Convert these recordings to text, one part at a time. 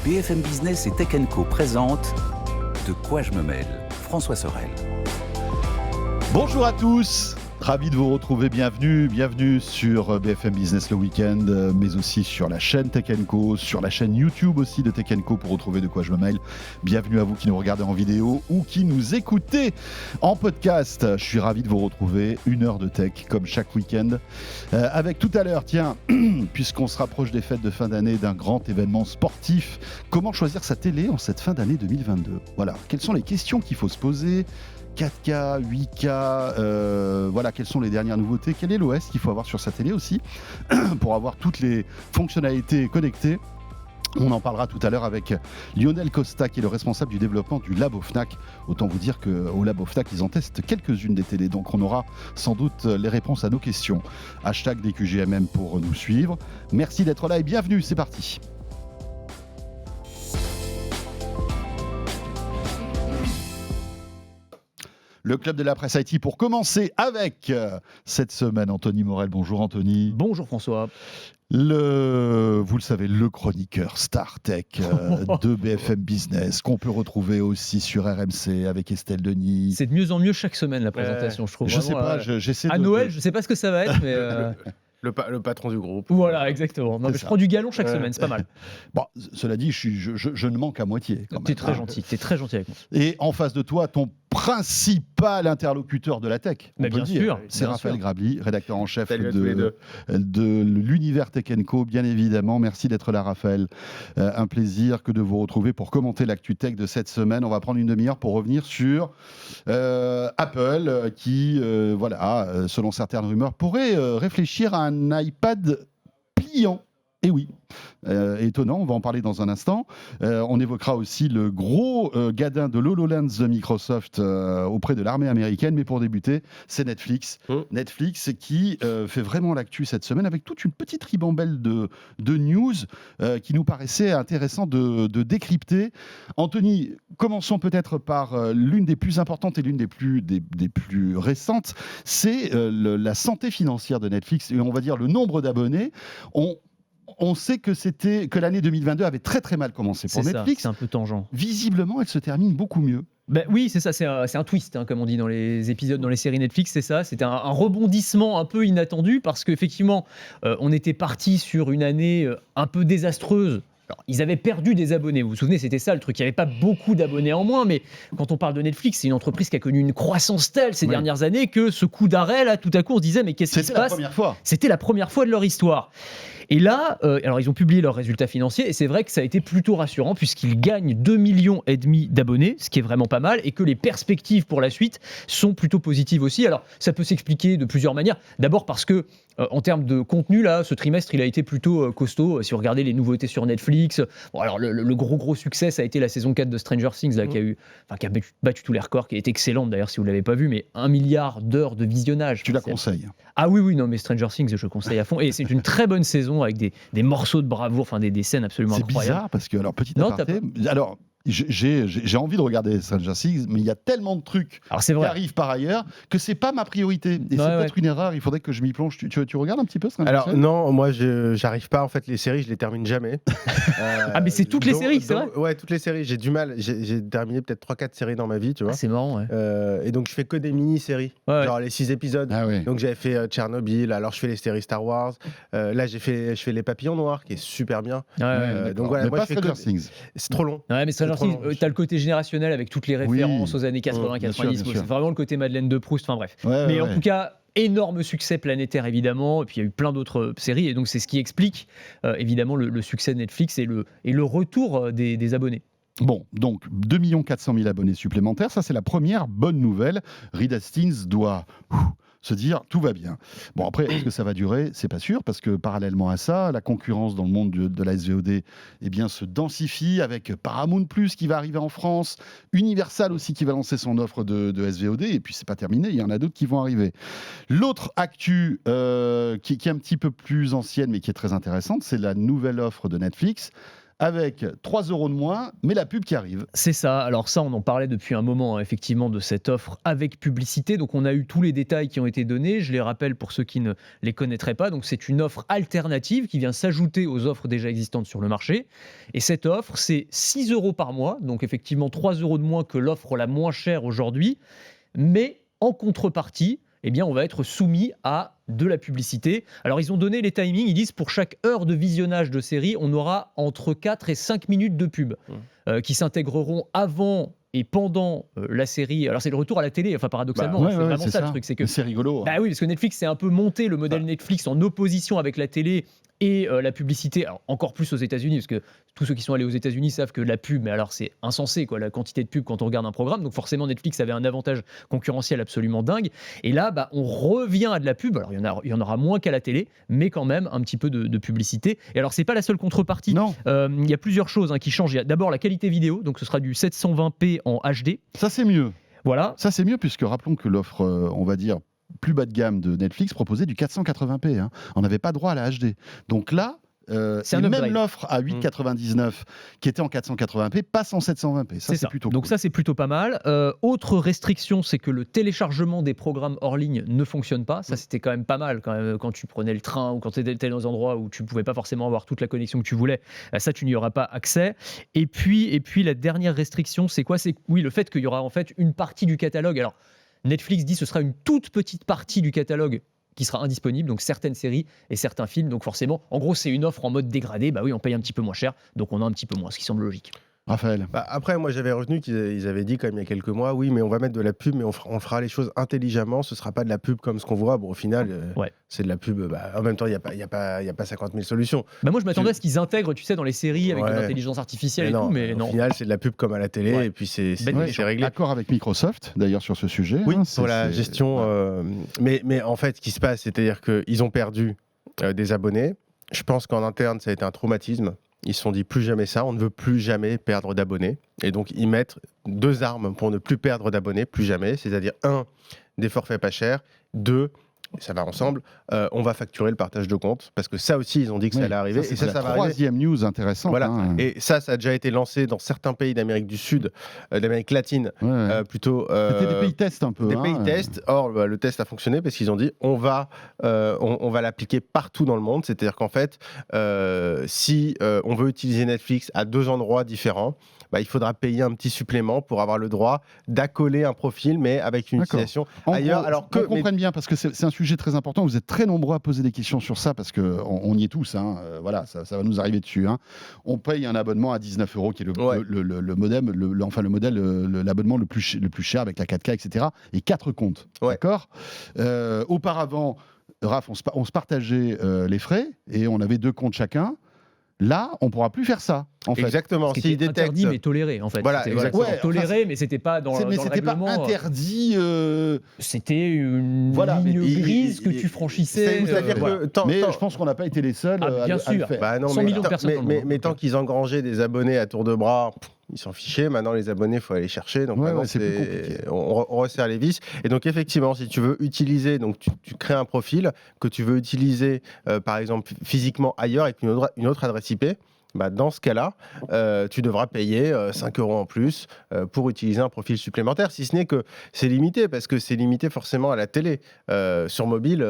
BFM Business et Tech Co présente De quoi je me mêle, François Sorel. Bonjour à tous, ravi de vous retrouver, bienvenue sur BFM Business le week-end, mais aussi sur la chaîne Tech Co, sur la chaîne YouTube aussi de Tech Co pour retrouver De quoi je me mêle. Bienvenue à vous qui nous regardez en vidéo ou qui nous écoutez en podcast. Je suis ravi de vous retrouver, 1 heure de tech comme chaque week-end. Avec tout à l'heure, tiens, puisqu'on se rapproche des fêtes de fin d'année, d'un grand événement sportif, comment choisir sa télé en cette fin d'année 2022 ? Voilà, quelles sont les questions qu'il faut se poser ? 4K, 8K, voilà, quelles sont les dernières nouveautés, quel est l'OS qu'il faut avoir sur sa télé aussi pour avoir toutes les fonctionnalités connectées. On en parlera tout à l'heure avec Lionel Costa, qui est le responsable du développement du Labo Fnac. Autant vous dire qu'au Labo Fnac, ils en testent quelques-unes des télés, donc on aura sans doute les réponses à nos questions. Hashtag DQGMM pour nous suivre. Merci d'être là et bienvenue, c'est parti. Le club de la presse IT pour commencer avec cette semaine Anthony Morel. Bonjour Anthony. Bonjour François. Vous le savez, le chroniqueur Star Tech de BFM Business, qu'on peut retrouver aussi sur RMC avec Estelle Denis. C'est de mieux en mieux chaque semaine la présentation, je trouve. Je sais pas, j'essaie à Noël, je sais pas ce que ça va être, mais... Le patron du groupe. Voilà, exactement. Non, mais je prends du galon chaque semaine, c'est pas mal. Bon, cela dit, je ne manque à moitié. T'es très gentil, t'es très gentil avec moi. Et en face de toi, ton principal interlocuteur de la tech, mais bien sûr, c'est Raphaël Grabli, rédacteur en chef de l'univers Tech Co, bien évidemment. Merci d'être là, Raphaël. Un plaisir que de vous retrouver pour commenter l'actu tech de cette semaine. On va prendre une demi-heure pour revenir sur Apple qui, selon certaines rumeurs, pourrait réfléchir à un iPad pliant. Et oui, étonnant, on va en parler dans un instant. On évoquera aussi le gros gadin de l'HoloLens de Microsoft auprès de l'armée américaine. Mais pour débuter, c'est Netflix. Netflix qui fait vraiment l'actu cette semaine avec toute une petite ribambelle de news qui nous paraissait intéressant de décrypter. Anthony, commençons peut-être par l'une des plus importantes et l'une des plus récentes. C'est la santé financière de Netflix et on va dire le nombre d'abonnés. On sait que l'année 2022 avait très très mal commencé pour Netflix. C'est un peu tangent. Visiblement, elle se termine beaucoup mieux. Ben oui, c'est ça, c'est un twist, comme on dit dans les épisodes, dans les séries Netflix, c'est ça. C'était un rebondissement un peu inattendu parce qu'effectivement, on était parti sur une année un peu désastreuse. Alors, ils avaient perdu des abonnés, vous vous souvenez, c'était ça le truc, il n'y avait pas beaucoup d'abonnés en moins, mais quand on parle de Netflix, c'est une entreprise qui a connu une croissance telle ces dernières années que ce coup d'arrêt, là, tout à coup, on se disait, mais qu'est-ce qui se passe ? C'était la première fois de leur histoire. Et là, alors ils ont publié leurs résultats financiers et c'est vrai que ça a été plutôt rassurant puisqu'ils gagnent 2,5 millions d'abonnés, ce qui est vraiment pas mal, et que les perspectives pour la suite sont plutôt positives aussi. Alors ça peut s'expliquer de plusieurs manières. D'abord parce que en termes de contenu, là, ce trimestre, il a été plutôt costaud. Si vous regardez les nouveautés sur Netflix, bon, alors le gros succès, ça a été la saison 4 de Stranger Things, là, qui a battu tous les records, qui est excellente d'ailleurs si vous ne l'avez pas vu, mais 1 milliard d'heures de visionnage. Tu la conseilles ? Ah oui, non, mais Stranger Things, je conseille à fond. Et c'est une très bonne saison avec des morceaux de bravoure, enfin des scènes absolument incroyables. C'est bizarre parce que, alors, petit aparté, alors... J'ai envie de regarder Stranger Things, mais il y a tellement de trucs qui arrivent par ailleurs que c'est pas ma priorité. Et c'est peut-être une erreur, il faudrait que je m'y plonge. Tu regardes un petit peu Stranger Things ? Alors non, moi j'arrive pas, en fait, les séries, je les termine jamais. Ah mais c'est toutes les séries, c'est vrai ? Ouais, toutes les séries, j'ai du mal. J'ai terminé peut-être 3-4 séries dans ma vie, tu vois. Ah, c'est marrant, ouais. Et donc je fais que des mini-séries, genre les 6 épisodes. Ah, ouais. Donc j'avais fait Tchernobyl, alors je fais les séries Star Wars. Là je fais Les Papillons Noirs, qui est super bien. Donc voilà, moi je fais Stranger Things. C'est trop long. Ouais, mais Stranger Things, t'as le côté générationnel avec toutes les références aux années 80-90, c'est vraiment le côté Madeleine de Proust, enfin bref. Mais en tout cas, énorme succès planétaire évidemment, et puis il y a eu plein d'autres séries, et donc c'est ce qui explique évidemment le succès de Netflix et le retour des abonnés. Bon, donc 2 400 000 abonnés supplémentaires, ça c'est la première bonne nouvelle. Reed Hastings doit se dire tout va bien. Bon, après, est-ce que ça va durer ? C'est pas sûr, parce que parallèlement à ça, la concurrence dans le monde de la SVOD se densifie avec Paramount+, qui va arriver en France, Universal aussi qui va lancer son offre de SVOD, et puis c'est pas terminé, il y en a d'autres qui vont arriver. L'autre actu qui est un petit peu plus ancienne, mais qui est très intéressante, c'est la nouvelle offre de Netflix avec 3 € de moins, mais la pub qui arrive. C'est ça. Alors ça, on en parlait depuis un moment, hein, effectivement, de cette offre avec publicité. Donc on a eu tous les détails qui ont été donnés. Je les rappelle pour ceux qui ne les connaîtraient pas. Donc c'est une offre alternative qui vient s'ajouter aux offres déjà existantes sur le marché. Et cette offre, c'est 6 € par mois. Donc effectivement 3 € de moins que l'offre la moins chère aujourd'hui. Mais en contrepartie, eh bien, on va être soumis à de la publicité. Alors, ils ont donné les timings. Ils disent pour chaque heure de visionnage de série, on aura entre 4 et 5 minutes de pub qui s'intégreront avant et pendant la série. Alors, c'est le retour à la télé, enfin, paradoxalement. Bah, ouais, c'est ouais, vraiment c'est ça le ça. truc. C'est que C'est rigolo. bah oui, parce que Netflix s'est un peu monté le modèle Netflix en opposition avec la télé et la publicité, alors encore plus aux États-Unis, parce que tous ceux qui sont allés aux États-Unis savent que la pub, mais alors c'est insensé, quoi, la quantité de pub quand on regarde un programme. Donc forcément, Netflix avait un avantage concurrentiel absolument dingue. Et là, bah, on revient à de la pub. Alors il y en aura moins qu'à la télé, mais quand même un petit peu de publicité. Et alors, c'est pas la seule contrepartie. Non. Il y a plusieurs choses qui changent. Il y a d'abord la qualité vidéo, donc ce sera du 720p en HD. Ça, c'est mieux. Voilà. Ça, c'est mieux, puisque rappelons que l'offre, on va dire, plus bas de gamme de Netflix proposait du 480p. Hein. On n'avait pas droit à la HD. Donc là, c'est un et upgrade. même l'offre à 8,99 qui était en 480p passe en 720p. Ça, c'est plutôt Donc cool. ça, c'est plutôt pas mal. Autre restriction, c'est que le téléchargement des programmes hors ligne ne fonctionne pas. Ça, c'était quand même pas mal quand tu prenais le train ou quand tu étais dans des endroits où tu pouvais pas forcément avoir toute la connexion que tu voulais. Ça, tu n'y auras pas accès. Et puis la dernière restriction, c'est quoi ? C'est oui, le fait qu'il y aura en fait une partie du catalogue. Alors, Netflix dit que ce sera une toute petite partie du catalogue qui sera indisponible, donc certaines séries et certains films. Donc forcément, en gros, c'est une offre en mode dégradé. Bah oui, on paye un petit peu moins cher, donc on a un petit peu moins, ce qui semble logique. Raphaël. Bah, après, moi, j'avais retenu qu'ils avaient dit, quand même, il y a quelques mois, oui, mais on va mettre de la pub, mais on fera les choses intelligemment. Ce ne sera pas de la pub comme ce qu'on voit. Bon, au final, c'est de la pub. Bah, en même temps, il n'y a pas 50 000 solutions. Bah moi, je m'attendais à ce qu'ils intègrent, tu sais, dans les séries avec de l'intelligence artificielle mais et tout, mais non. Au final, c'est de la pub comme à la télé, et puis c'est réglé. Accord avec Microsoft, d'ailleurs, sur ce sujet. Oui, hein, sur la gestion. Mais en fait, ce qui se passe, c'est-à-dire qu'ils ont perdu des abonnés. Je pense qu'en interne, ça a été un traumatisme. Ils se sont dit plus jamais ça, on ne veut plus jamais perdre d'abonnés. Et donc, ils mettent 2 armes pour ne plus perdre d'abonnés, plus jamais. C'est-à-dire, 1, des forfaits pas chers. 2, ça va ensemble, on va facturer le partage de compte. Parce que ça aussi, ils ont dit que ça allait arriver. Et ça va arriver. Troisième news intéressante. Voilà. Hein. Et ça a déjà été lancé dans certains pays d'Amérique du Sud, d'Amérique latine, plutôt. C'était des pays tests un peu. Des pays tests. Or, le test a fonctionné parce qu'ils ont dit on va l'appliquer partout dans le monde. C'est-à-dire qu'en fait, si on veut utiliser Netflix à 2 endroits différents, bah, il faudra payer un petit supplément pour avoir le droit d'accoler un profil, mais avec une utilisation ailleurs. Gros, alors que on comprenne bien, parce que c'est un sujet très important. Vous êtes très nombreux à poser des questions sur ça, parce qu'on y est tous. Hein. Voilà, ça va nous arriver dessus. Hein. On paye un abonnement à 19 €, qui est le modem, l'abonnement le plus cher avec la 4K, etc. Et 4 comptes. D'accord. Auparavant, Raph, on se partageait les frais et on avait 2 comptes chacun. Là, on ne pourra plus faire ça. En fait. Exactement. Ce qui était interdit mais toléré, en fait. Voilà, exactement. Toléré, mais c'était pas dans le règlement. Pas interdit. C'était une ligne grise que tu franchissais. Mais je pense qu'on n'a pas été les seuls à le faire. Bah non, 100 millions de personnes. Mais tant qu'ils engrangeaient des abonnés à tour de bras, ils s'en fichaient. Maintenant, les abonnés, il faut aller chercher. Donc maintenant, c'est plus compliqué. On resserre les vis. Et donc, effectivement, si tu veux utiliser, donc tu crées un profil que tu veux utiliser, par exemple, physiquement ailleurs avec une autre adresse IP. Bah, dans ce cas-là, tu devras payer 5 € en plus pour utiliser un profil supplémentaire, si ce n'est que c'est limité, parce que c'est limité forcément à la télé. Sur mobile,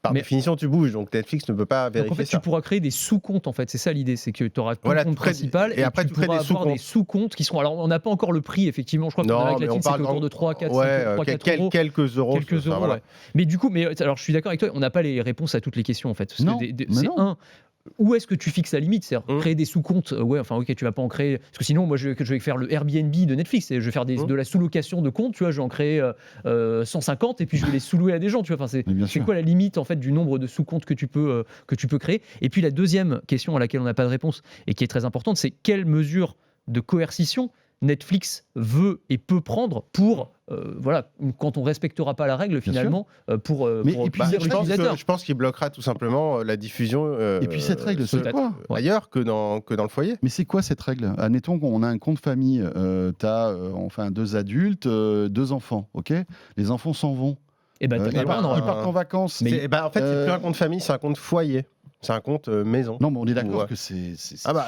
par définition, tu bouges, donc Netflix ne peut pas vérifier donc en fait, ça. Tu pourras créer des sous-comptes, en fait, c'est ça l'idée, c'est que tu auras ton compte principal et après tu pourras avoir des sous-comptes qui sont... Alors, on n'a pas encore le prix, effectivement, je crois que dans l'Amérique latine, c'est autour de 3, 4, 4 €. Quelques euros. Quelques euros, ouais. Mais du coup, alors je suis d'accord avec toi, on n'a pas les réponses à toutes les questions, en fait. Parce que où est-ce que tu fixes la limite ? C'est-à-dire créer des sous-comptes, tu vas pas en créer. Parce que sinon, moi, je vais faire le Airbnb de Netflix. Je vais faire de la sous-location de comptes. Tu vois, je vais en créer 150 et puis je vais les sous-louer à des gens. Tu vois, c'est quoi la limite en fait du nombre de sous-comptes que tu peux créer ? Et puis la deuxième question à laquelle on n'a pas de réponse et qui est très importante, c'est quelle mesure de coercition Netflix veut et peut prendre pour quand on respectera pas la règle finalement pour je pense qu'il bloquera tout simplement la diffusion et puis cette règle c'est quoi ailleurs que dans le foyer. Mais c'est quoi cette règle ? Admettons qu'on a un compte famille, tu as 2 adultes, 2 enfants, ok ? Les enfants s'en vont. Et ben, t'as pas le droit, non. Ils partent en vacances. Mais- En fait, c'est plus un compte famille, c'est un compte foyer. C'est un compte maison. Non, mais on est d'accord Ouais. que c'est Après,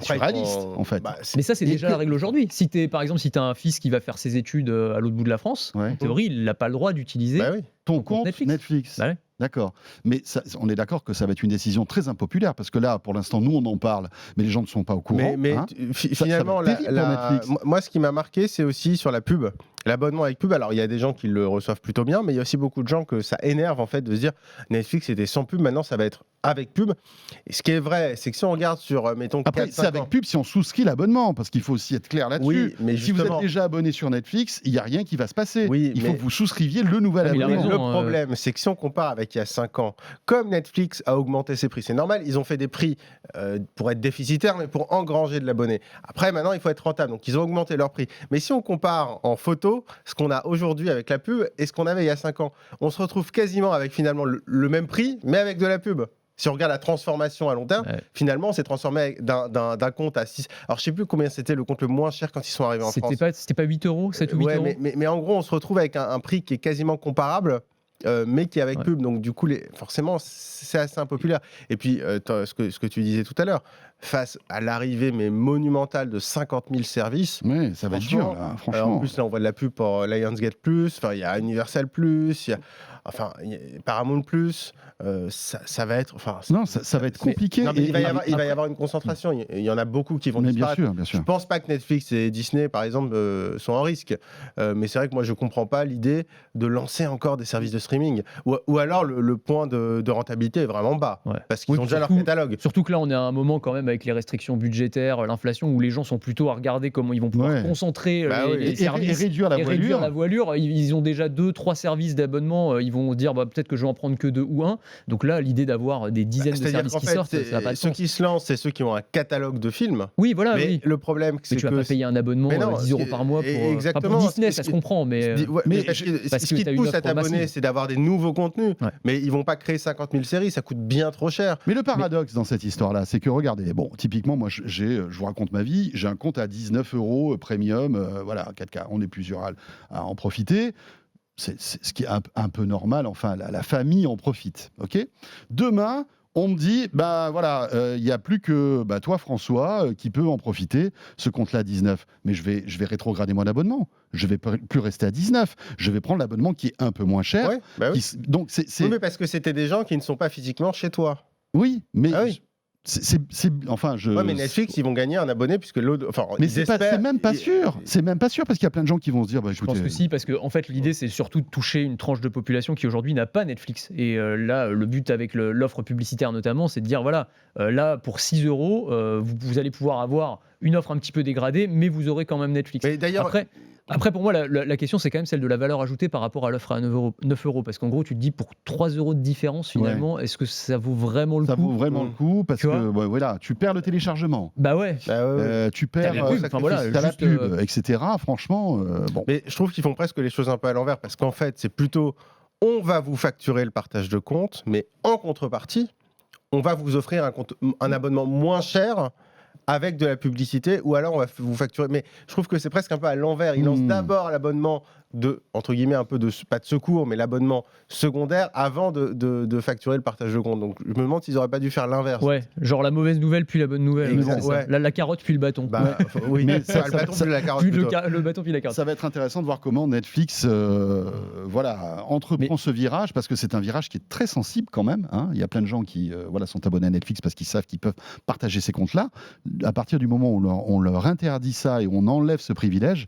surréaliste, en fait. Mais ça, c'est Et déjà que- la règle aujourd'hui. Si par exemple, si tu as un fils qui va faire ses études à l'autre bout de la France, Ouais. en théorie, il n'a pas le droit d'utiliser. Bah oui. Ton compte compte Netflix. Netflix. Bah ouais. D'accord. Mais on est d'accord que ça va être une décision très impopulaire parce que là, pour l'instant, nous, on en parle, mais les gens ne sont pas au courant. Mais hein. finalement, ça va être terrible pour Netflix. moi, ce qui m'a marqué, c'est aussi sur la pub. L'abonnement avec pub, alors il y a des gens qui le reçoivent plutôt bien, mais il y a aussi beaucoup de gens que ça énerve en fait de se dire Netflix était sans pub, maintenant ça va être avec pub. Et ce qui est vrai, c'est que si on regarde sur, mettons, Après, 4-5 c'est avec ans, pub si on souscrit l'abonnement, parce qu'il faut aussi être clair là-dessus. Oui, mais si vous êtes justement- déjà abonné sur Netflix, il n'y a rien qui va se passer. Oui, il faut mais- que vous souscriviez le nouvel Ah, mais il a abonnement. raison. le problème, c'est que si on compare avec il y a 5 ans, comme Netflix a augmenté ses prix, c'est normal, ils ont fait des prix pour être déficitaires, mais pour engranger de l'abonné. Après, maintenant, il faut être rentable, donc ils ont augmenté leur prix. Mais si on compare en photo ce qu'on a aujourd'hui avec la pub et ce qu'on avait il y a 5 ans, on se retrouve quasiment avec finalement le même prix, mais avec de la pub. Si on regarde la transformation à long terme, Ouais. finalement, on s'est transformé d'un compte à 6. Alors, je sais plus combien c'était le compte le moins cher quand ils sont arrivés en France. C'était pas 8 euros, 7 ou 8 Ouais, euros. mais en gros, on se retrouve avec un prix qui est quasiment comparable, mais qui est avec Ouais. pub. Donc, du coup, forcément, c'est assez impopulaire. Et puis, ce que tu disais tout à l'heure, face à l'arrivée mais monumentale de 50 000 services, Oui, ça va être dur, franchement, là, en franchement. plus, là, on voit de la pub pour Lionsgate+, il y a Universal+, il y a Paramount+, ça va être... Non, ça va être mais- compliqué. non, mais il va y Et- avoir, une concentration. Il y en a beaucoup qui vont Mais bien disparaître. sûr, bien Je sûr. pense pas que Netflix et Disney, par exemple, sont en risque. Mais c'est vrai que moi, je comprends pas l'idée de lancer encore des services de streaming. Ou alors, le point de rentabilité est vraiment bas. Ouais. Parce qu'ils Oui, ont déjà leur surtout- catalogue. Surtout que là, on est à un moment quand même avec les restrictions budgétaires, l'inflation, où les gens sont plutôt à regarder comment ils vont pouvoir Ouais. concentrer Bah les, oui. les Et services. réduire la Et réduire voilure. la voilure. Ils ont déjà 2-3 services d'abonnement. Ils vont dire peut-être que je vais en prendre que 2 ou 1. Donc là, l'idée d'avoir des dizaines de C'est-à-dire services qu'en qui fait, sortent, ça n'a pas de ceux sens. qui se lancent, c'est ceux qui ont un catalogue de films. Oui, voilà. Mais oui. le problème, Mais c'est tu vas que... pas payer un abonnement Mais non, 10 euros par mois pour, exactement, enfin, pour Disney, ce ça qui- se comprend, mais Ouais, mais mais parce que parce ce que qui t'as te une pousse à offre t'abonner, massive. c'est d'avoir des nouveaux contenus. Ouais. Mais ils vont pas créer 50 000 séries, ça coûte bien trop cher. Mais le paradoxe dans cette histoire-là, c'est que regardez, bon, typiquement, moi, je vous raconte ma vie, j'ai un compte à 19 € premium, voilà, 4K, on est plusieurs à en profiter. C'est ce qui est un peu normal, enfin, la famille en profite, ok ? Demain, on me dit, bah voilà, il n'y a plus que toi, François, qui peut en profiter, ce compte-là 19. Mais je vais rétrograder mon abonnement. Je vais plus rester à 19. Je vais prendre l'abonnement qui est un peu moins cher. Ouais, bah oui. Donc, c'est... Oui, mais parce que c'était des gens qui ne sont pas physiquement chez toi. Oui, mais... Ah oui. Enfin, Ouais, mais Netflix, ils vont gagner un abonné puisque l'autre. Enfin, Mais ils c'est espèrent- même pas sûr. C'est même pas sûr parce qu'il y a plein de gens qui vont se dire, je pense que si, parce que en fait, l'idée, c'est surtout de toucher une tranche de population qui aujourd'hui n'a pas Netflix. Et là, le but avec l'offre publicitaire notamment, c'est de dire voilà, là, pour 6 €, vous allez pouvoir avoir une offre un petit peu dégradée, mais vous aurez quand même Netflix. Mais d'ailleurs, Après, pour moi, la question, c'est quand même celle de la valeur ajoutée par rapport à l'offre à 9 €. Parce qu'en gros, tu te dis, pour 3 € de différence, finalement, est-ce que ça vaut vraiment le ça coup vaut vraiment le coup parce Tu vois que voilà, tu perds le téléchargement, Bah ouais. tu perds T'as la pub, enfin, voilà, t'as la juste, pub, etc. Franchement, bon. mais je trouve qu'ils font presque les choses un peu à l'envers parce qu'en fait, c'est plutôt on va vous facturer le partage de compte, mais en contrepartie, on va vous offrir un abonnement moins cher avec de la publicité, ou alors on va vous facturer. Mais je trouve que c'est presque un peu à l'envers. Ils lancent d'abord l'abonnement de, entre guillemets, un peu de, pas de secours, mais l'abonnement secondaire avant de facturer le partage de compte. Donc je me demande s'ils n'auraient pas dû faire l'inverse. Ouais, genre la mauvaise nouvelle puis la bonne nouvelle. Exact, C'est ça. ouais. La carotte puis le bâton. Bah, oui, Mais mais ça- le bâton plus la carotte. Puis plutôt. le bâton puis la carotte. Ça va être intéressant de voir comment Netflix entreprend ce virage, parce que c'est un virage qui est très sensible quand même, hein. Il y a plein de gens qui sont abonnés à Netflix parce qu'ils savent qu'ils peuvent partager ces comptes-là. À partir du moment où on leur interdit ça et on enlève ce privilège,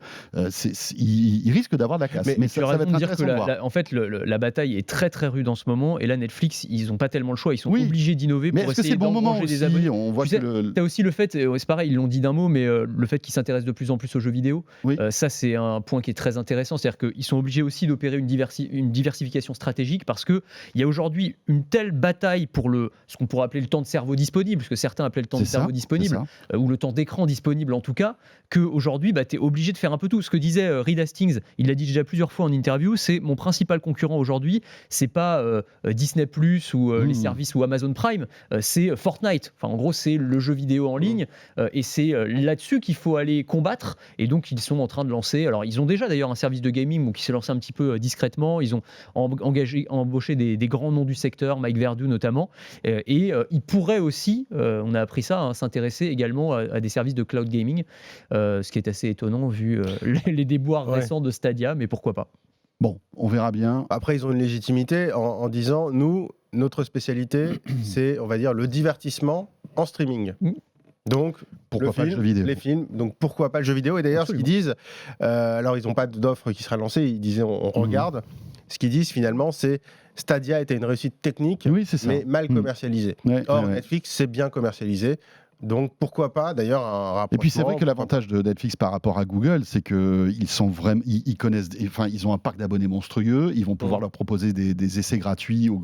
ils risquent d'avoir de la casse. Mais tu ça as va raison être de dire que intéressant de voir. en fait, la bataille est très très rude en ce moment. Et là, Netflix, ils n'ont pas tellement le choix. Ils sont Oui. obligés d'innover Mais pour est-ce que c'est essayer le bon moment d'engranger des aussi abonnés. On voit Tu sais, que T'as aussi le fait, c'est pareil, ils l'ont dit d'un mot, mais le fait qu'ils s'intéressent de plus en plus aux jeux vidéo, Oui. ça c'est un point qui est très intéressant. C'est-à-dire qu'ils sont obligés aussi d'opérer une diversification stratégique parce qu'il y a aujourd'hui une telle bataille pour ce qu'on pourrait appeler le temps de cerveau disponible, ce que certains appelaient le temps de c'est ça, cerveau disponible. c'est ça. ou le temps d'écran disponible en tout cas, qu'aujourd'hui, tu es obligé de faire un peu tout. Ce que disait Reed Hastings, il l'a dit déjà plusieurs fois en interview, c'est mon principal concurrent aujourd'hui, c'est pas Disney Plus ou les services ou Amazon Prime, c'est Fortnite. Enfin, en gros, c'est le jeu vidéo en ligne et c'est là-dessus qu'il faut aller combattre. Et donc, ils sont en train de lancer. Alors, ils ont déjà d'ailleurs un service de gaming qui s'est lancé un petit peu discrètement. Ils ont embauché des grands noms du secteur, Mike Verdu notamment. Et ils pourraient aussi, on a appris ça, s'intéresser également à des services de cloud gaming, ce qui est assez étonnant vu les déboires récents de Stadia, mais pourquoi pas. Bon, on verra bien. Après, ils ont une légitimité en disant, nous, notre spécialité, c'est, on va dire, le divertissement en streaming. Donc, pourquoi pas le jeu vidéo. Les films, donc pourquoi pas le jeu vidéo. Et d'ailleurs, Absolument. Ce qu'ils disent, alors ils n'ont pas d'offre qui sera lancée, ils disaient on regarde. Ce qu'ils disent finalement, c'est Stadia était une réussite technique, mais mal commercialisée. Or, Netflix, c'est bien commercialisé. Donc pourquoi pas d'ailleurs un rapprochement. Et puis c'est vrai que l'avantage de Netflix par rapport à Google, c'est qu'ils sont vraiment, ils connaissent, enfin ils ont un parc d'abonnés monstrueux, ils vont pouvoir leur proposer des essais gratuits au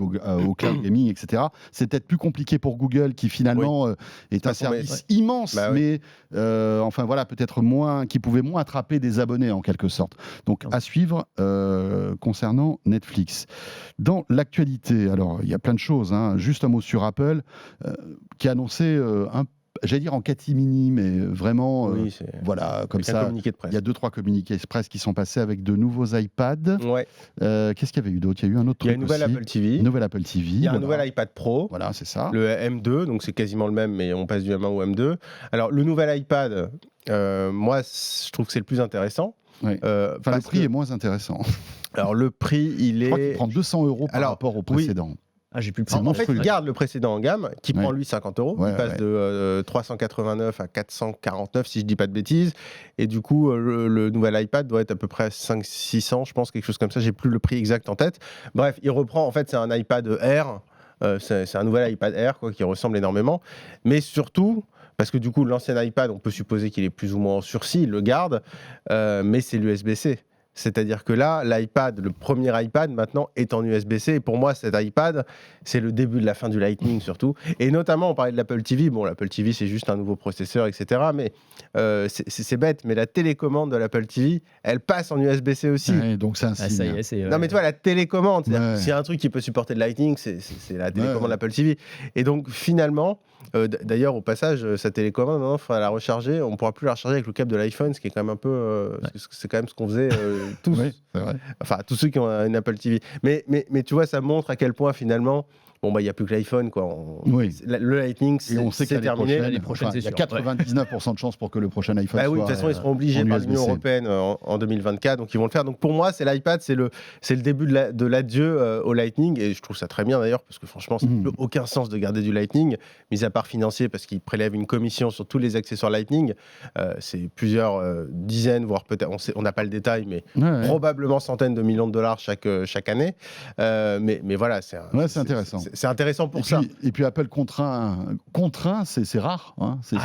cloud gaming, etc. C'est peut-être plus compliqué pour Google qui finalement est un service immense, mais enfin voilà peut-être moins, qui pouvait moins attraper des abonnés en quelque sorte. Donc à suivre concernant Netflix. Dans l'actualité, alors il y a plein de choses. Juste un mot sur Apple qui a annoncé j'allais dire en catimini, mais vraiment, voilà, comme ça, il y a 2-3 communiqués presse qui sont passés avec de nouveaux iPads. Qu'est-ce qu'il y avait eu d'autre ? Il y a eu un autre truc. Il y a une nouvelle Apple TV. Nouvelle Apple TV. Il y a un nouvel iPad Pro. Voilà, c'est ça. Le M2, donc c'est quasiment le même, mais on passe du M1 au M2. Alors, le nouvel iPad, moi, je trouve que c'est le plus intéressant. Le prix est moins intéressant. Alors, le prix, je crois qu'il prend 200 € par rapport au précédent. J'ai plus en fait, il garde le précédent en gamme, qui prend lui 50 €. Il passe de 389 à 449, si je dis pas de bêtises. Et du coup, le nouvel iPad doit être à peu près 500-600, je pense, quelque chose comme ça. J'ai plus le prix exact en tête. Bref, il reprend. En fait, c'est un iPad Air. C'est un nouvel iPad Air qui ressemble énormément. Mais surtout, parce que du coup, l'ancien iPad, on peut supposer qu'il est plus ou moins en sursis, il le garde, mais c'est l'USB-C. C'est-à-dire que là, l'iPad, le premier iPad, maintenant, est en USB-C. Et pour moi, cet iPad, c'est le début de la fin du Lightning, surtout. Et notamment, on parlait de l'Apple TV. Bon, l'Apple TV, c'est juste un nouveau processeur, etc. Mais c'est bête. Mais la télécommande de l'Apple TV, elle passe en USB-C aussi. Donc, c'est un signe. Ça y est, non, mais tu vois, la télécommande, s'il y a un truc qui peut supporter le Lightning, c'est la télécommande de l'Apple TV. Et donc, finalement... d'ailleurs, au passage, sa télécommande, il faudra la recharger. On ne pourra plus la recharger avec le câble de l'iPhone, ce qui est quand même un peu... c'est quand même ce qu'on faisait tous. C'est vrai. Enfin, tous ceux qui ont une Apple TV. Mais tu vois, ça montre à quel point, finalement... Bon, il n'y a plus que l'iPhone, quoi. Le Lightning, c'est terminé. L'année prochaine, il y a 99% de chances pour que le prochain iPhone soit... Oui, de toute façon, ils seront obligés par l'Union européenne en 2024, donc ils vont le faire. Donc pour moi, c'est l'iPad, c'est le début de l'adieu au Lightning, et je trouve ça très bien d'ailleurs, parce que franchement, ça n'a aucun sens de garder du Lightning, mis à part financier, parce qu'ils prélèvent une commission sur tous les accessoires Lightning. C'est plusieurs dizaines, voire peut-être, on n'a pas le détail, mais probablement centaines de millions de dollars chaque année. Mais voilà, c'est intéressant. C'est intéressant pour ça. Et puis Apple contraint, c'est rare.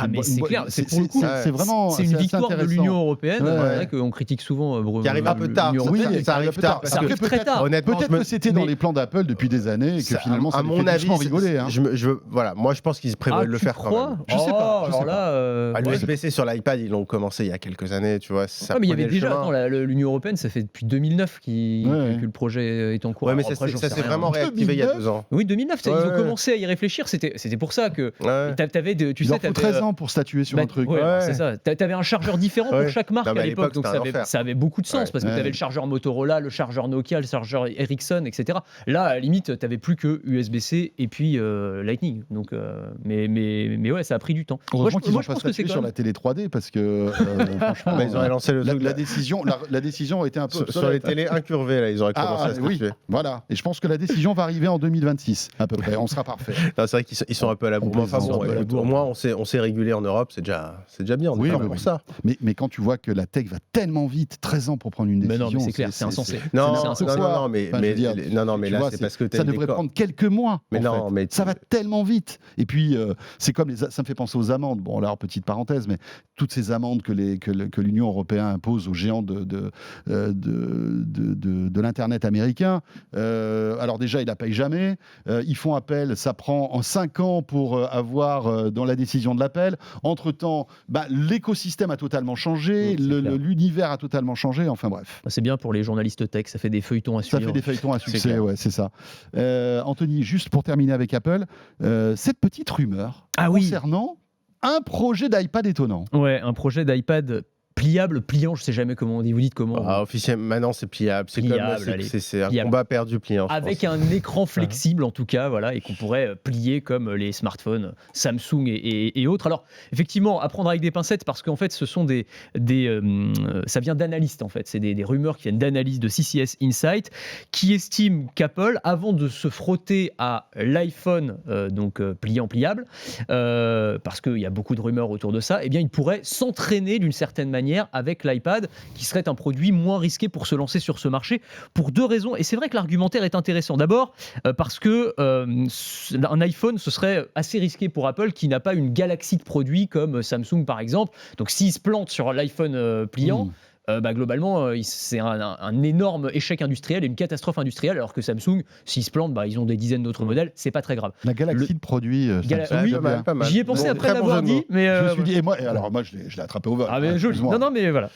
Mais c'est clair, c'est pour le coup, c'est vraiment c'est une victoire de l'Union européenne. C'est vrai qu'on critique souvent. Qui arrive un peu tard. Ça arrive tard. Ça arrive très tard. Honnêtement, peut-être que c'était dans les plans d'Apple depuis des années et que finalement, ça à mon avis, rigoler. Voilà, moi je pense qu'ils prévoient de le faire quand même. Je sais pas. Alors là, l'USB-C sur l'iPad, ils l'ont commencé il y a quelques années, tu vois. Mais il y avait déjà l'Union européenne, ça fait depuis 2009 que le projet est en cours. Ouais, mais ça s'est vraiment réactivé il y a 2 ans. Oui, 2009, ils ont commencé à y réfléchir. C'était pour ça que t'avais, tu sais, t'avais 13 ans pour statuer sur un truc. C'est ça. T'avais un chargeur différent pour chaque marque à l'époque, donc ça avait beaucoup de sens parce que t'avais le chargeur Motorola, le chargeur Nokia, le chargeur Ericsson, etc. Là, à la limite, t'avais plus que USB-C et puis Lightning. Donc, mais ouais, ça a pris du temps. Heureusement qu'ils ont pas statué sur la télé 3D parce que franchement, ils auraient lancé la décision était un peu sur les télés incurvées, là, ils auraient commencé à statuer. Voilà. Et je pense que la décision va arriver en 2026 à peu près. On sera parfait. C'est vrai qu'ils sont un peu à la bourre. Enfin bon, au moins on s'est régulé en Europe, c'est déjà bien. On est pour ça. Mais quand tu vois que la tech va tellement vite, 13 ans pour prendre une décision, non, mais c'est clair, c'est insensé. Non, mais là, c'est parce que ça devrait prendre quelques mois. Mais non, mais ça va tellement vite. Et puis, c'est comme ça me fait penser aux amendes. Bon, là, petite parenthèse, mais toutes ces amendes que l'Union européenne impose aux géants de l'Internet américain. Alors déjà, ils la payent jamais. Ils font appel, ça prend en 5 ans pour avoir dans la décision de l'appel. Entre-temps, l'écosystème a totalement changé, l'univers a totalement changé, enfin bref. C'est bien pour les journalistes tech, ça fait des feuilletons à suivre. Ça fait des feuilletons à succès, ouais, c'est ça. Anthony, juste pour terminer avec Apple, cette petite rumeur concernant un projet d'iPad étonnant. Ouais, un projet d'iPad pliant, je sais jamais comment on dit. Vous dites comment officiellement, maintenant c'est pliable. C'est un combat perdu pliant. Avec un écran flexible en tout cas, voilà, et qu'on pourrait plier comme les smartphones Samsung et autres. Alors effectivement, à prendre avec des pincettes parce qu'en fait, ce sont ça vient d'analystes en fait. C'est des rumeurs qui viennent d'analystes de CCS Insight qui estiment qu'Apple, avant de se frotter à l'iPhone pliable, parce qu'il y a beaucoup de rumeurs autour de ça, eh bien, il pourrait s'entraîner d'une certaine manière avec l'iPad, qui serait un produit moins risqué pour se lancer sur ce marché, pour 2 raisons. Et c'est vrai que l'argumentaire est intéressant. D'abord, parce que un iPhone, ce serait assez risqué pour Apple, qui n'a pas une galaxie de produits comme Samsung, par exemple. Donc, s'il se plante sur l'iPhone pliant, globalement, c'est un énorme échec industriel et une catastrophe industrielle, alors que Samsung, s'ils se plantent, ils ont des dizaines d'autres modèles, c'est pas très grave. La galaxie de produits, oui, pas mal. J'y ai pensé après l'avoir dit, mais je me suis dit, moi je l'ai attrapé au vol. Mais joli. Non, mais voilà.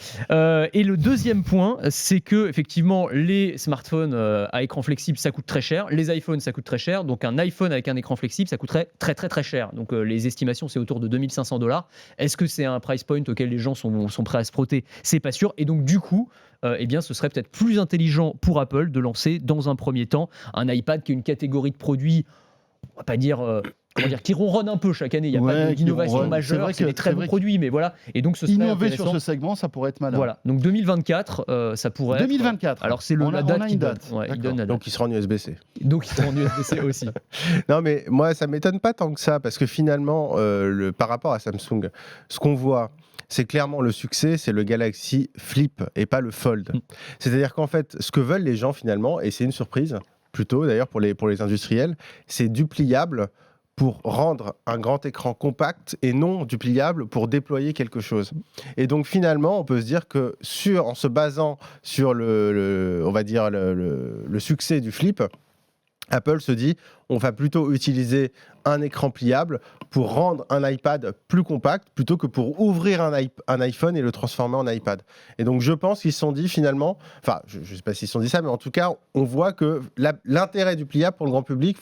Et le deuxième point, c'est que effectivement, les smartphones à écran flexible, ça coûte très cher. Les iPhones, ça coûte très cher. Donc un iPhone avec un écran flexible, ça coûterait très très très cher. Donc les estimations, c'est autour de $2500. Est-ce que c'est un price point auquel les gens sont prêts à se frotter ? C'est pas sûr. Et donc du coup, ce serait peut-être plus intelligent pour Apple de lancer dans un premier temps un iPad qui est une catégorie de produits, on va pas dire qui ronronne un peu chaque année. Il n'y a pas d'innovation majeure, c'est des très bons produits, mais voilà. Et donc ce serait innover sur ce segment, ça pourrait être malin. Voilà. Donc 2024, ça pourrait. 2024. Alors c'est la date qui donne. Ouais, il donne la date. Donc il sera en USB-C. Donc il sera en USB-C aussi. Non, mais moi ça m'étonne pas tant que ça, parce que finalement, par rapport à Samsung, ce qu'on voit, c'est clairement le succès, c'est le Galaxy Flip et pas le Fold. C'est-à-dire qu'en fait, ce que veulent les gens finalement, et c'est une surprise, plutôt d'ailleurs pour les industriels, c'est du pliable pour rendre un grand écran compact et non du pliable pour déployer quelque chose. Et donc finalement, on peut se dire que en se basant sur on va dire le succès du Flip, Apple se dit, on va plutôt utiliser un écran pliable pour rendre un iPad plus compact plutôt que pour ouvrir un iPhone et le transformer en iPad. Et donc je pense qu'ils se sont dit finalement, enfin je ne sais pas s'ils se sont dit ça, mais en tout cas on voit que l'intérêt du pliable pour le grand public,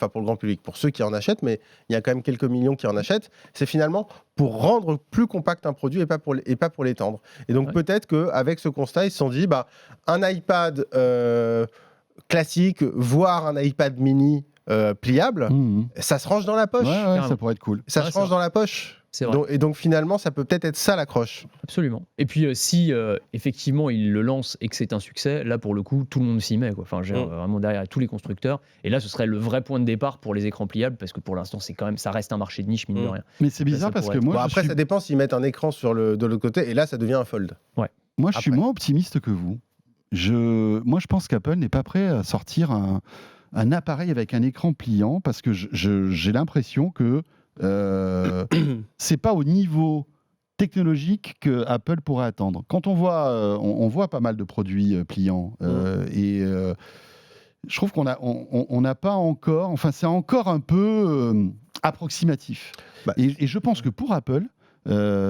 pour ceux qui en achètent, mais il y a quand même quelques millions qui en achètent, c'est finalement pour rendre plus compact un produit et pas pour l'étendre. Et donc peut-être qu'avec ce constat, ils se sont dit, un iPad classique, voire un iPad mini pliable, ça se range dans la poche. Ouais, ça pourrait être cool. Ça se range dans la poche. C'est vrai. Et donc finalement, ça peut peut-être être ça l'accroche. Absolument. Et puis si effectivement il le lance et que c'est un succès, là pour le coup tout le monde s'y met, quoi. Enfin, vraiment derrière tous les constructeurs. Et là ce serait le vrai point de départ pour les écrans pliables, parce que pour l'instant ça reste un marché de niche, mine de rien. Mais c'est bizarre parce que moi après ça dépend s'ils mettent un écran de l'autre côté, et là ça devient un fold. Ouais. Moi je suis moins optimiste que vous. Moi je pense qu'Apple n'est pas prêt à sortir un appareil avec un écran pliant, parce que j'ai l'impression que c'est pas au niveau technologique que Apple pourrait attendre. Quand on voit pas mal de produits pliants et je trouve qu'on n'a pas encore, enfin c'est encore un peu approximatif. Et je pense que pour Apple,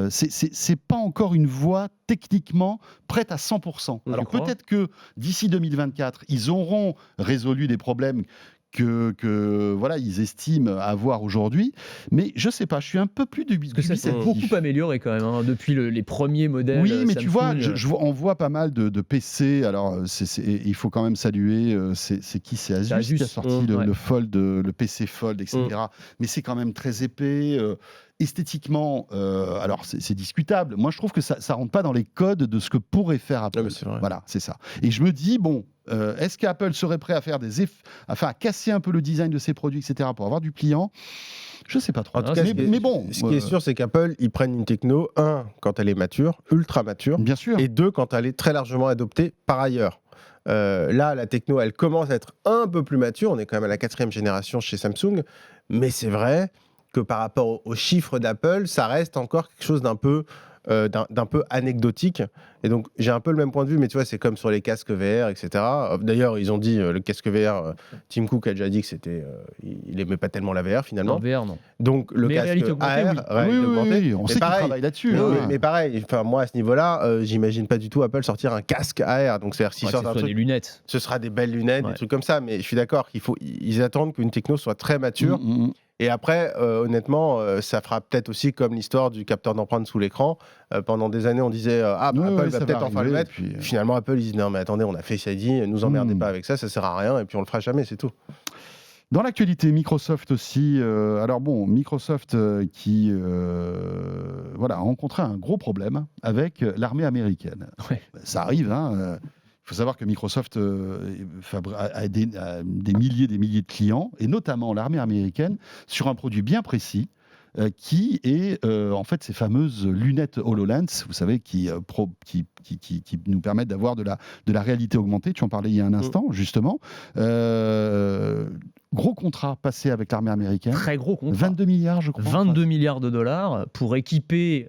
c'est pas encore une voie techniquement prête à 100%. Alors peut-être que d'ici 2024, ils auront résolu des problèmes que voilà, ils estiment avoir aujourd'hui, mais je sais pas, je suis un peu plus dubitatif. Parce que ça s'est beaucoup amélioré quand même, depuis les premiers modèles. Oui, mais Samsung. tu vois, on voit pas mal de PC. Alors, il faut quand même saluer, c'est qui ? C'est Asus qui a sorti le Fold, le PC Fold, etc. Mais c'est quand même très épais. Esthétiquement, alors c'est discutable. Moi, je trouve que ça rentre pas dans les codes de ce que pourrait faire Apple. C'est vrai. Voilà, c'est ça. Et je me dis, est-ce qu'Apple serait prêt à faire à casser un peu le design de ses produits, etc., pour avoir du pliant ? Je sais pas trop. En tout cas, mais bon. Ce qui est sûr, c'est qu'Apple, ils prennent une techno, quand elle est mature, ultra mature, bien sûr, et 2, quand elle est très largement adoptée par ailleurs. Là, la techno, elle commence à être un peu plus mature. On est quand même à la 4e génération chez Samsung, mais c'est vrai que par rapport aux chiffres d'Apple, ça reste encore quelque chose d'un peu anecdotique. Et donc, j'ai un peu le même point de vue, mais tu vois, c'est comme sur les casques VR, etc. D'ailleurs, ils ont dit, le casque VR, Tim Cook a déjà dit que il aimait pas tellement la VR, finalement. En VR, non. Donc, le Mais réalité casque augmentée, AR, oui. réalité augmentée, oui, on mais sait qu'ils pareil. travaillent là-dessus. Mais pareil, moi, à ce niveau-là, j'imagine pas du tout Apple sortir un casque AR. Donc, c'est-à-dire, s'ils Ouais, sortent que un ce soit truc, des lunettes. ce sera des belles lunettes, Ouais. des trucs comme ça. Mais je suis d'accord qu'ils attendent qu'une techno soit très mature. Et après, honnêtement, ça fera peut-être aussi comme l'histoire du capteur d'empreinte sous l'écran. Pendant des années, on disait Apple va peut-être enfin le mettre. Puis, Finalement, Apple, ils disent non, mais attendez, on a Face ID, nous emmerdez pas avec ça, ça sert à rien, et puis on le fera jamais, c'est tout. Dans l'actualité, Microsoft aussi. Alors bon, Microsoft qui a rencontré un gros problème avec l'armée américaine. Ouais. Ça arrive, hein. Il faut savoir que Microsoft a des milliers de clients, et notamment l'armée américaine, sur un produit bien précis, qui est en fait ces fameuses lunettes HoloLens, vous savez, qui nous permettent d'avoir de la réalité augmentée. Tu en parlais il y a un instant, justement. Gros contrat passé avec l'armée américaine. Très gros contrat. 22 milliards, je crois. 22 milliards de dollars pour équiper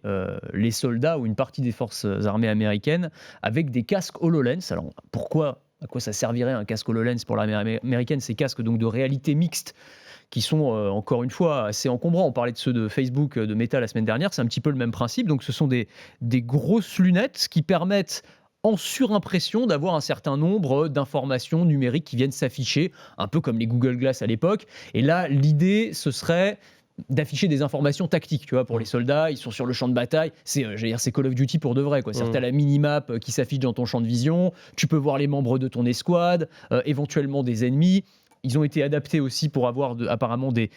les soldats ou une partie des forces armées américaines avec des casques HoloLens. Alors à quoi ça servirait un casque HoloLens pour l'armée américaine? Ces casques donc de réalité mixte qui sont encore une fois assez encombrants. On parlait de ceux de Facebook, de Meta la semaine dernière, c'est un petit peu le même principe. Donc ce sont des grosses lunettes qui permettent en surimpression d'avoir un certain nombre d'informations numériques qui viennent s'afficher, un peu comme les Google Glass à l'époque. Et là, l'idée, ce serait d'afficher des informations tactiques, tu vois, pour les soldats, ils sont sur le champ de bataille, c'est Call of Duty pour de vrai, quoi. C'est-à-dire que tu as la minimap qui s'affiche dans ton champ de vision, tu peux voir les membres de ton escouade, éventuellement des ennemis. Ils ont été adaptés aussi pour avoir apparemment des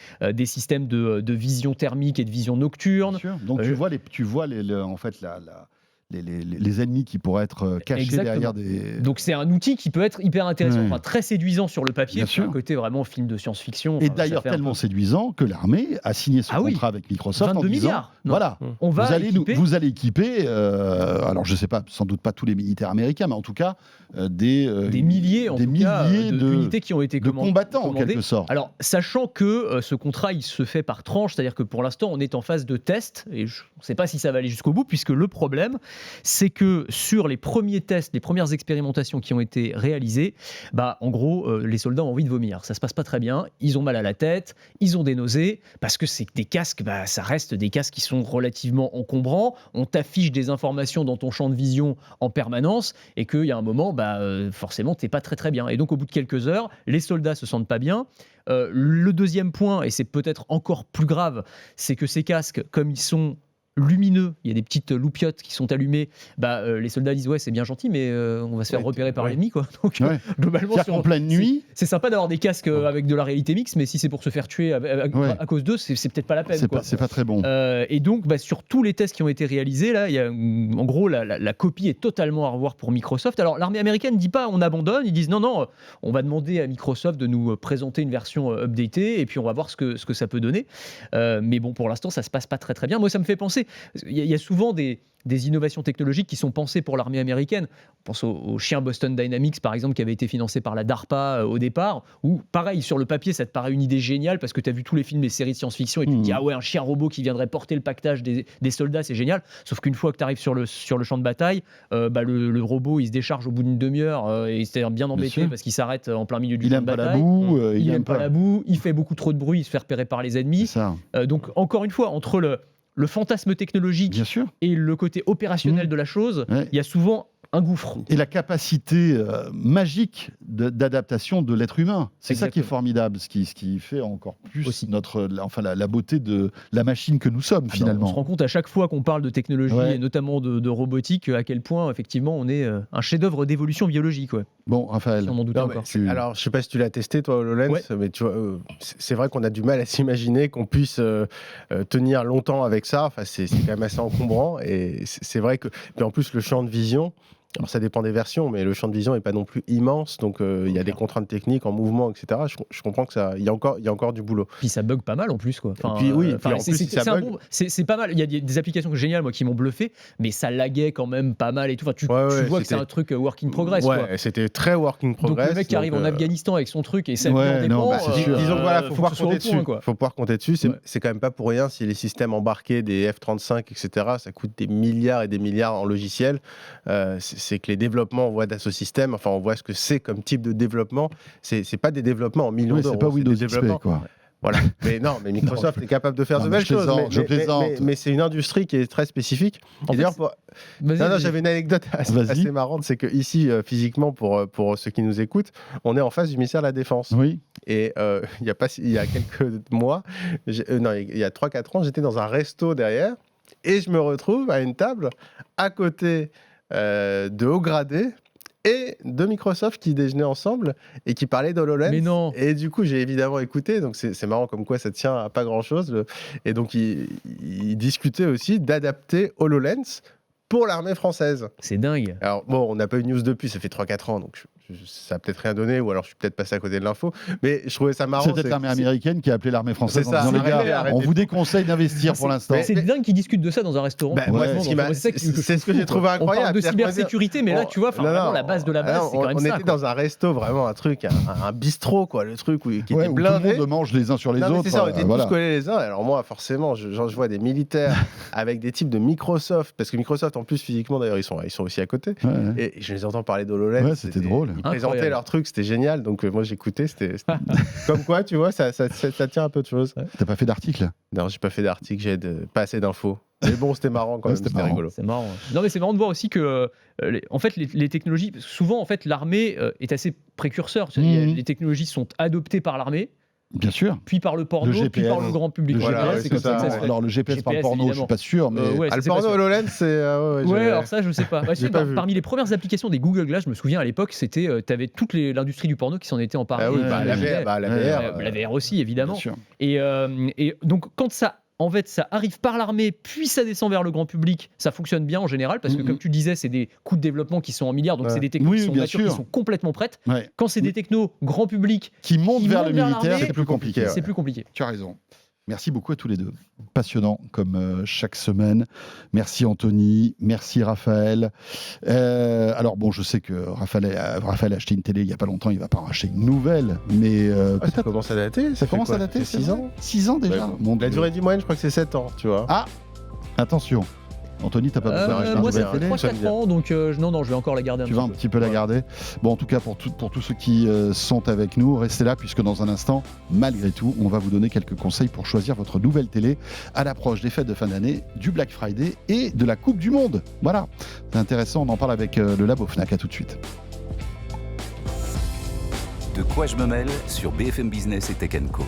systèmes de vision thermique et de vision nocturne. Bien sûr. Donc tu vois en fait les ennemis qui pourraient être cachés Exactement. derrière des... Donc c'est un outil qui peut être hyper intéressant, Ouais. enfin, très séduisant sur le papier, Bien c'est un sûr. côté vraiment film de science-fiction. Et Enfin, d'ailleurs ça fait un tellement peu- séduisant que l'armée a signé ce Ah oui. contrat avec Microsoft 22 en disant, milliards. Non. voilà, On va équiper vous allez équiper, alors je ne sais pas, sans doute pas tous les militaires américains, mais en tout cas des milliers, d'unités qui ont été de combattants en commandées. quelque sorte. Alors, sachant que ce contrat, il se fait par tranche, c'est-à-dire que pour l'instant, on est en phase de test, et on ne sait pas si ça va aller jusqu'au bout, puisque le problème, c'est que sur les premiers tests, les premières expérimentations qui ont été réalisées, en gros, les soldats ont envie de vomir. Ça se passe pas très bien, ils ont mal à la tête, ils ont des nausées, parce que c'est des casques, ça reste des casques qui sont relativement encombrants, on t'affiche des informations dans ton champ de vision en permanence, et qu'il y a un moment, forcément, t'es pas très très bien. Et donc, au bout de quelques heures, les soldats se sentent pas bien. Le deuxième point, et c'est peut-être encore plus grave, c'est que ces casques, comme ils sont lumineux, il y a des petites loupiottes qui sont allumées, les soldats disent ouais c'est bien gentil mais on va se faire repérer par l'ennemi quoi. Donc globalement C'est-à-dire qu'en pleine nuit, c'est sympa d'avoir des casques avec de la réalité mixte, mais si c'est pour se faire tuer à cause d'eux, c'est peut-être pas la peine. c'est pas très bon. Et donc sur tous les tests qui ont été réalisés là, il y a en gros la copie est totalement à revoir pour Microsoft. Alors l'armée américaine ne dit pas on abandonne, ils disent non, on va demander à Microsoft de nous présenter une version updatée et puis on va voir ce que ça peut donner. Mais bon, pour l'instant ça se passe pas très très bien. Moi ça me fait penser, il y a souvent des innovations technologiques qui sont pensées pour l'armée américaine. On pense au chien Boston Dynamics, par exemple, qui avait été financé par la DARPA au départ, où, pareil, sur le papier, ça te paraît une idée géniale parce que tu as vu tous les films, les séries de science-fiction, et tu te dis, ah ouais, un chien robot qui viendrait porter le pactage des soldats, c'est génial. Sauf qu'une fois que tu arrives sur le champ de bataille, le robot, il se décharge au bout d'une demi-heure et il s'est bien embêté parce qu'il s'arrête en plein milieu du champ de bataille. Il aime pas la boue, il fait beaucoup trop de bruit, il se fait repérer par les ennemis. Donc, encore une fois, entre le fantasme technologique et le côté opérationnel de la chose, il y a souvent un gouffre. Et la capacité magique d'adaptation de l'être humain. C'est ça qui est formidable, ce qui fait encore plus aussi la beauté de la machine que nous sommes finalement. On se rend compte à chaque fois qu'on parle de technologie et notamment de robotique, à quel point effectivement on est un chef-d'œuvre d'évolution biologique. Ouais. Bon, Raphaël. Alors, je sais pas si tu l'as testé toi, HoloLens, mais tu vois, c'est vrai qu'on a du mal à s'imaginer qu'on puisse tenir longtemps avec ça. Enfin, c'est quand même assez encombrant et c'est vrai que, puis en plus le champ de vision. Alors ça dépend des versions, mais le champ de vision n'est pas non plus immense, donc il y a des contraintes techniques en mouvement, etc. Je comprends que il y a encore du boulot. Puis ça bug pas mal en plus, quoi. Puis en plus, si ça bug, c'est pas mal. Il y a des applications géniales, moi, qui m'ont bluffé, mais ça laguait quand même pas mal et tout. Enfin, tu vois que c'est un truc work in progress. Ouais, quoi. C'était très work in progress. Donc le mec qui arrive en Afghanistan avec son truc et ça en non, dépend. c'est sûr. Disons que voilà, faut pouvoir compter dessus. Quoi. Faut pouvoir compter dessus. C'est quand même pas pour rien si les systèmes embarqués des F-35, etc., ça coûte des milliards et des milliards en logiciel. C'est que les développements, on voit Dassault Systèmes, enfin on voit ce que c'est comme type de développement. C'est pas des développements en millions d'euros. C'est pas Windows XP, quoi. Voilà. Mais Microsoft est capable de faire de belles choses. Je plaisante. Mais c'est une industrie qui est très spécifique. Et d'ailleurs, j'avais une anecdote assez marrante, c'est que ici, physiquement, pour ceux qui nous écoutent, on est en face du ministère de la Défense. Oui. Et il y a quelques mois, il y a 3-4 ans, j'étais dans un resto derrière et je me retrouve à une table à côté de hauts gradés et de Microsoft qui déjeunaient ensemble et qui parlaient d'HoloLens. Mais non. Et du coup, j'ai évidemment écouté, donc c'est marrant comme quoi ça tient à pas grand-chose. Et donc, ils discutaient aussi d'adapter HoloLens pour l'armée française. C'est dingue. Alors bon, on n'a pas eu de news depuis, ça fait 3-4 ans, donc ça a peut-être rien donné, ou alors je suis peut-être passé à côté de l'info, mais je trouvais ça marrant. C'est peut-être l'armée américaine qui a appelé l'armée française en disant, les gars, on vous déconseille d'investir pour l'instant. C'est dingue qu'ils discutent de ça dans un restaurant. C'est ce que j'ai trouvé incroyable. On parle de cybersécurité, mais là, tu vois, vraiment la base de la base, c'est quand même ça. On était dans un resto, vraiment un truc, un bistrot, quoi, le truc qui était blindé. Tout le monde mange les uns sur les autres. C'est ça, on était tous collés les uns. Alors moi, forcément, je vois des militaires avec des types de Microsoft, parce que Microsoft, en plus, physiquement, d'ailleurs, ils sont aussi à côté. Et je les entends parler d'HoloLens. Ouais, c'était drôle. Ils présentaient leur truc, c'était génial. Donc moi, j'écoutais. C'était comme quoi, tu vois, ça tient un peu de choses. T'as pas fait d'article? Non, j'ai pas fait d'article. J'ai pas assez d'infos. Mais bon, c'était marrant quand même. C'était rigolo. C'est marrant. Non, mais c'est marrant de voir aussi que, en fait, les technologies, souvent, en fait, l'armée est assez précurseur. Les technologies sont adoptées par l'armée. Bien sûr. Puis par le porno, puis par le grand public. C'est comme ça que ça se fait. Alors le GPS par le porno, évidemment. Je suis pas sûr, mais le porno HoloLens, c'est alors ça je sais pas. Parmi les premières applications des Google Glass, je me souviens à l'époque, c'était t'avais toute l'industrie du porno qui s'en était emparée. La VR aussi évidemment. Et donc quand ça en fait, ça arrive par l'armée, puis ça descend vers le grand public. Ça fonctionne bien en général, parce que comme tu disais, c'est des coûts de développement qui sont en milliards, donc c'est des technos qui sont matures, qui sont complètement prêtes. Quand c'est des technos grand public qui montent vers le militaire, c'est plus compliqué. C'est plus compliqué. Tu as raison. Merci beaucoup à tous les deux. Passionnant comme chaque semaine. Merci Anthony, merci Raphaël. Alors bon, je sais que Raphaël a acheté une télé il n'y a pas longtemps, il ne va pas en acheter une nouvelle, mais ça commence à dater. Ça commence à dater, 6 ans. 6 ans déjà. La durée du moyenne, je crois que c'est 7 ans, tu vois. Ah, attention. Anthony, t'as pas besoin d'acheter une nouvelle télé? Moi, ça fait 3-4 ans, donc non, je vais encore la garder Tu vas un petit peu la garder. Bon, en tout cas, pour tous ceux qui sont avec nous, restez là, puisque dans un instant, malgré tout, on va vous donner quelques conseils pour choisir votre nouvelle télé à l'approche des fêtes de fin d'année, du Black Friday et de la Coupe du Monde. Voilà, c'est intéressant, on en parle avec le Labo Fnac. À tout de suite. De quoi je me mêle sur BFM Business et Tech & Co.